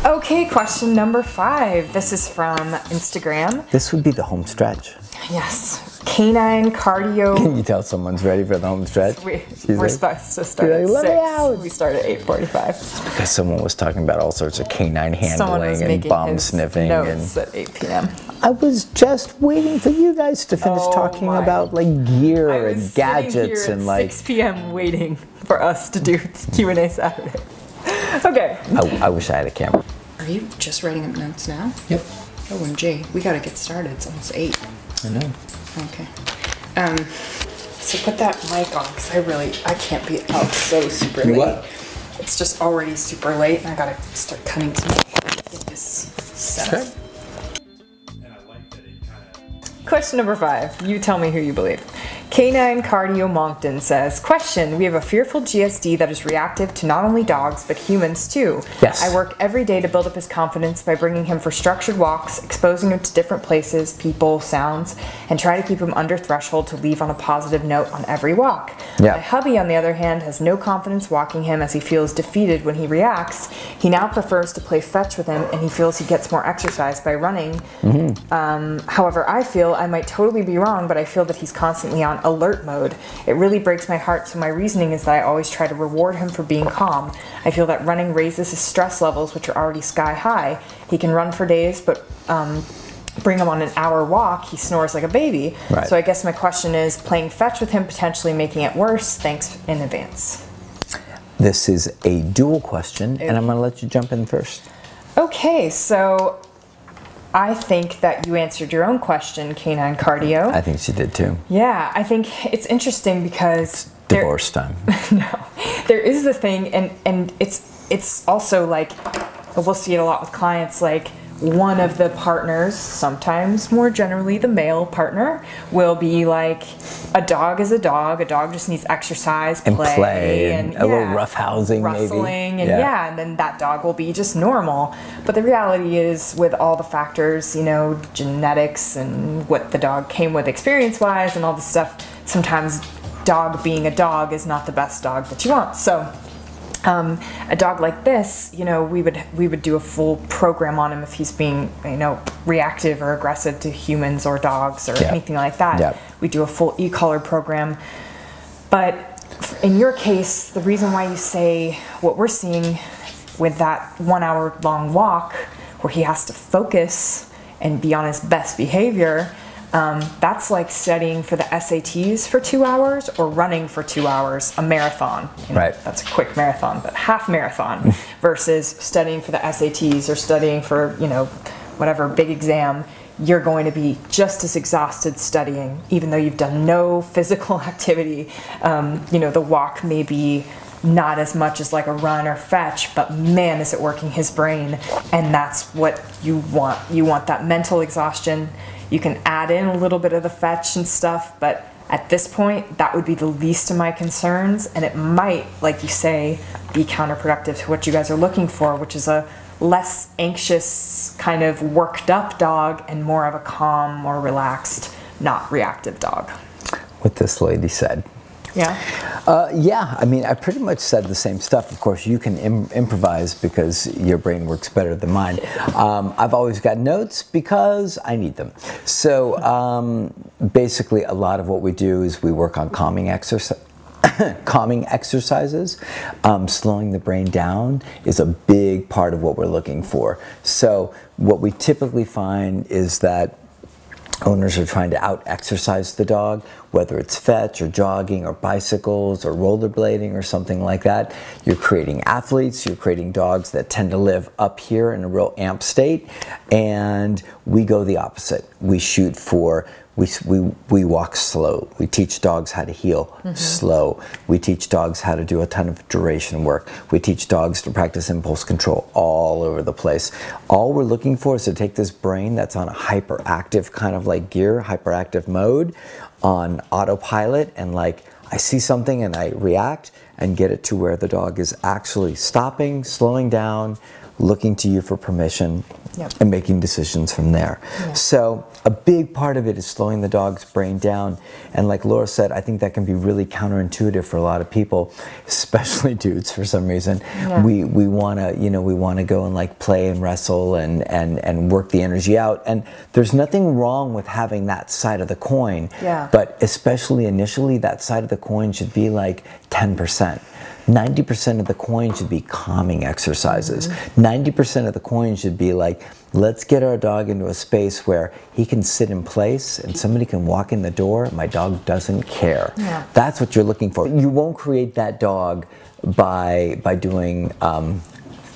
Okay, question number 5. This is from Instagram. This would be the home stretch. Yes. Canine cardio. Can you tell someone's ready for the home stretch? We're supposed to start at 6. We start at 8:45. Because someone was talking about all sorts of canine handling and bum sniffing. Notes at 8 p.m. I was just waiting for you guys to finish talking about like gear and gadgets and like 6 p.m. waiting for us to do Q&A Saturday. Okay. I wish I had a camera. Are you just writing up notes now? Yep. OMG, we gotta get started. It's almost 8. I know. Okay. So put that mic on because I can't be out so super late. What? It's just already super late and I gotta start cutting some get this set up. Question number 5. You tell me who you believe. Canine Cardio Moncton says, question, we have a fearful GSD that is reactive to not only dogs, but humans too. Yes. I work every day to build up his confidence by bringing him for structured walks, exposing him to different places, people, sounds, and try to keep him under threshold to leave on a positive note on every walk. Yeah. My hubby, on the other hand, has no confidence walking him as he feels defeated when he reacts. He now prefers to play fetch with him, and he feels he gets more exercise by running. However, I feel I might totally be wrong, but I feel that he's constantly on alert mode. It really breaks my heart, so my reasoning is that I always try to reward him for being calm. I feel that running raises his stress levels, which are already sky high. He can run for days, but bring him on an hour walk, he snores like a baby. Right. So I guess my question is, playing fetch with him potentially making it worse? Thanks in advance. This is a dual question, and I'm going to let you jump in first. Okay, so I think that you answered your own question, Canine Cardio. I think she did too. Yeah, I think it's interesting because divorce time. No, there is the thing, and it's also like, we'll see it a lot with clients, like one of the partners, sometimes more generally the male partner, will be like, a dog is a dog just needs exercise, play and a little roughhousing, rustling, maybe. And then that dog will be just normal. But the reality is, with all the factors, you know, genetics and what the dog came with experience-wise and all this stuff, sometimes dog being a dog is not the best dog that you want. So a dog like this, you know, we would do a full program on him if he's being, you know, reactive or aggressive to humans or dogs or anything like that. We do a full e-collar program. But in your case, the reason why you say what we're seeing with that 1 hour long walk where he has to focus and be on his best behavior, that's like studying for the SATs for 2 hours or running for 2 hours, a marathon. You know, right. That's a quick marathon, but half marathon versus studying for the SATs or studying for, you know, whatever big exam. You're going to be just as exhausted studying, even though you've done no physical activity. You know, the walk may be not as much as like a run or fetch, but man, is it working his brain. And that's what you want. You want that mental exhaustion. You can add in a little bit of the fetch and stuff, but at this point, that would be the least of my concerns. And it might, like you say, be counterproductive to what you guys are looking for, which is a less anxious, kind of worked up dog and more of a calm, more relaxed, not reactive dog. What this lady said. Yeah? Yeah, I mean, I pretty much said the same stuff. Of course, you can improvise because your brain works better than mine. I've always got notes because I need them. So basically, a lot of what we do is we work on calming exercises. Slowing the brain down is a big part of what we're looking for. So what we typically find is that owners are trying to out-exercise the dog, whether it's fetch or jogging or bicycles or rollerblading or something like that. You're creating athletes, you're creating dogs that tend to live up here in a real amp state, and we go the opposite. We shoot for, we walk slow. We teach dogs how to heel slow. We teach dogs how to do a ton of duration work. We teach dogs to practice impulse control all over the place. All we're looking for is to take this brain that's on a hyperactive kind of like gear, hyperactive mode, on autopilot, and like I see something and I react, and get it to where the dog is actually stopping, slowing down, looking to you for permission, and making decisions from there. So a big part of it is slowing the dog's brain down. And like Laura said, I think that can be really counterintuitive for a lot of people, especially dudes for some reason. We want to, you know, we want to go and like play and wrestle and work the energy out. And there's nothing wrong with having that side of the coin. But especially initially, that side of the coin should be like 10%. 90% of the coin should be calming exercises. 90% of the coin should be like, let's get our dog into a space where he can sit in place and somebody can walk in the door. My dog doesn't care. That's what you're looking for. You won't create that dog by doing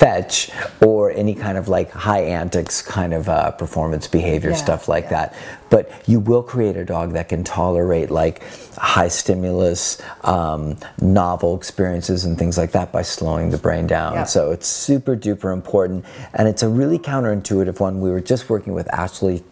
fetch or any kind of like high antics kind of performance behavior, stuff like that. But you will create a dog that can tolerate like high stimulus, novel experiences and things like that by slowing the brain down. So it's super duper important, and it's a really counterintuitive one. We were just working with Ashley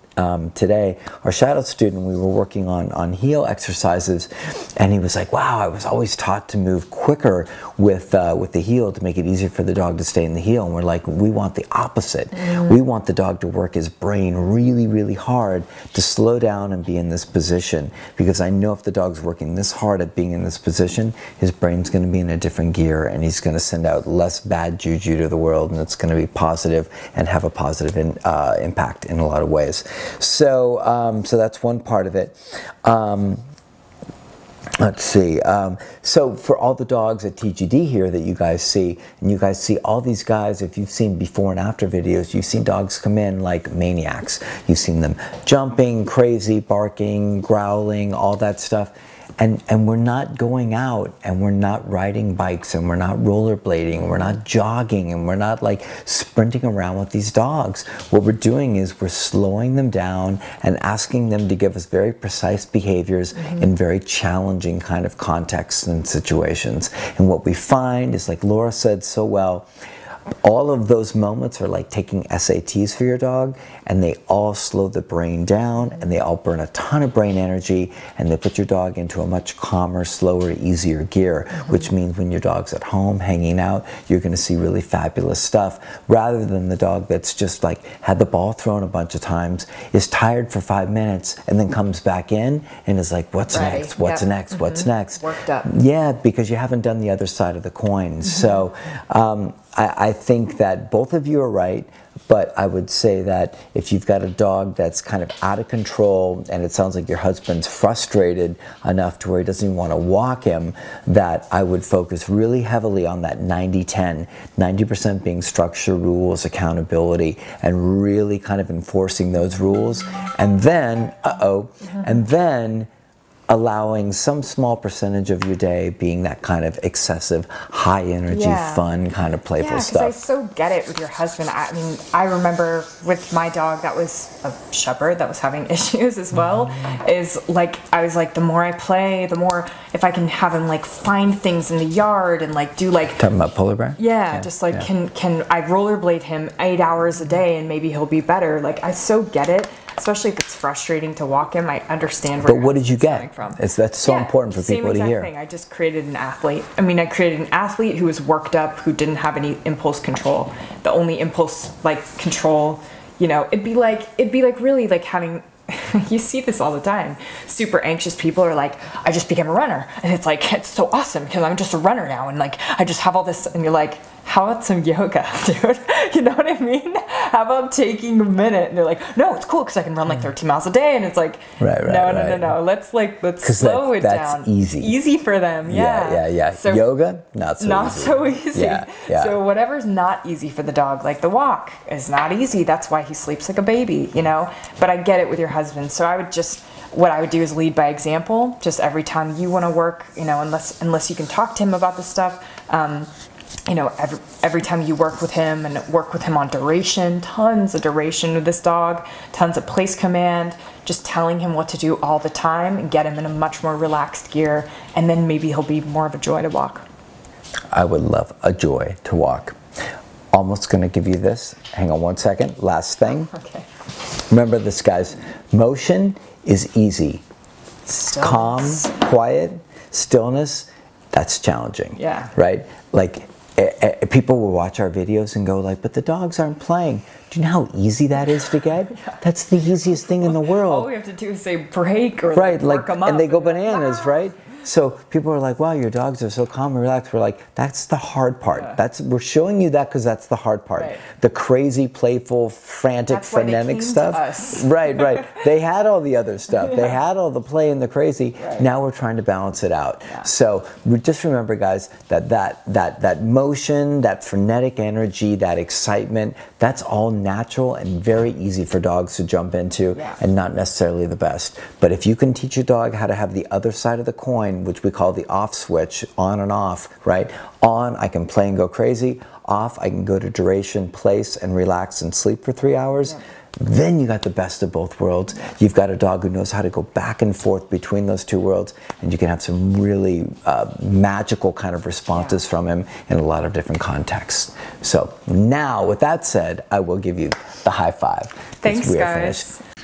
today, our shadow student. We were working on heel exercises, and he was like, wow, I was always taught to move quicker with the heel to make it easier for the dog to stay in the heel. And we're like, we want the opposite. We want the dog to work his brain really, really hard to slow down and be in this position, because I know if the dog's working this hard at being in this position, his brain's going to be in a different gear, and he's going to send out less bad juju to the world, and it's going to be positive and have a positive impact in a lot of ways. So, so that's one part of it. Let's see. So for all the dogs at TGD here that you guys see, and you guys see all these guys, if you've seen before and after videos, you've seen dogs come in like maniacs. You've seen them jumping, crazy, barking, growling, all that stuff. And we're not going out and we're not riding bikes and we're not rollerblading and we're not jogging and we're not like sprinting around with these dogs. What we're doing is we're slowing them down and asking them to give us very precise behaviors in very challenging kind of contexts and situations. And what we find is, like Laura said so well, all of those moments are like taking SATs for your dog, and they all slow the brain down, and they all burn a ton of brain energy, and they put your dog into a much calmer, slower, easier gear, which means when your dog's at home hanging out, you're going to see really fabulous stuff, rather than the dog that's just like had the ball thrown a bunch of times, is tired for 5 minutes, and then comes back in and is like, what's next? What's next? What's next? Worked up. Yeah, because you haven't done the other side of the coin. So I think that both of you are right, but I would say that if you've got a dog that's kind of out of control, and it sounds like your husband's frustrated enough to where he doesn't even want to walk him, that I would focus really heavily on that 90-10, 90% being structure, rules, accountability, and really kind of enforcing those rules, and then, and then allowing some small percentage of your day being that kind of excessive, high energy, fun, kind of playful stuff. I so get it with your husband. I mean, I remember with my dog that was a shepherd that was having issues as well, is like, I was like, the more I play, the more, if I can have him like find things in the yard and like do like... Talking about polar bear? Yeah, just like, can I rollerblade him 8 hours a day and maybe he'll be better? Like, I so get it. Especially if it's frustrating to walk him, I understand where. But what did you get? From. That's so important for people to hear. Thing. I just created an athlete. I mean, I created an athlete who was worked up, who didn't have any impulse control. The only impulse like control, you know, it'd be like really like having. You see this all the time. Super anxious people are like, I just became a runner, and it's like, it's so awesome because I'm just a runner now, and like I just have all this, and you're like, how about some yoga, dude? You know what I mean? How about taking a minute? And they're like, no, it's cool because I can run like 13 miles a day, and it's like, no. Let's slow it down. That's easy. Easy for them, yeah. So yoga, not so easy. Yeah. So whatever's not easy for the dog, like the walk, is not easy. That's why he sleeps like a baby, you know. But I get it with your husband. So I would just, what I would do is lead by example. Just every time you want to work, you know, unless you can talk to him about this stuff. You know, every time you work with him and work with him on duration, tons of duration with this dog, tons of place command, just telling him what to do all the time and get him in a much more relaxed gear, and then maybe he'll be more of a joy to walk. I would love a joy to walk. Almost going to give you this. Hang on one second. Last thing. Okay. Remember this, guys. Motion is easy. Stillness. Calm, quiet, stillness that's challenging. Yeah. Right? Like, people will watch our videos and go like, but the dogs aren't playing. Do you know how easy that is to get? That's the easiest thing in the world. All we have to do is say break or right, work them up. and they go bananas, right? So people are like, wow, your dogs are so calm and relaxed. We're like, that's the hard part. Yeah. We're showing you that because that's the hard part. Right. The crazy, playful, frantic, That's why they frenetic came stuff. to us. Right. They had all the other stuff. They had all the play and the crazy. Right. Now we're trying to balance it out. Yeah. So just remember, guys, that motion, that frenetic energy, that excitement, that's all natural and very easy for dogs to jump into, and not necessarily the best. But if you can teach your dog how to have the other side of the coin, which we call the off switch, on and off, right? On, I can play and go crazy. Off, I can go to duration, place, and relax and sleep for 3 hours. Yeah. Then you got the best of both worlds. You've got a dog who knows how to go back and forth between those two worlds, and you can have some really magical kind of responses from him in a lot of different contexts. So now, with that said, I will give you the high five. Thanks, we are guys. finished.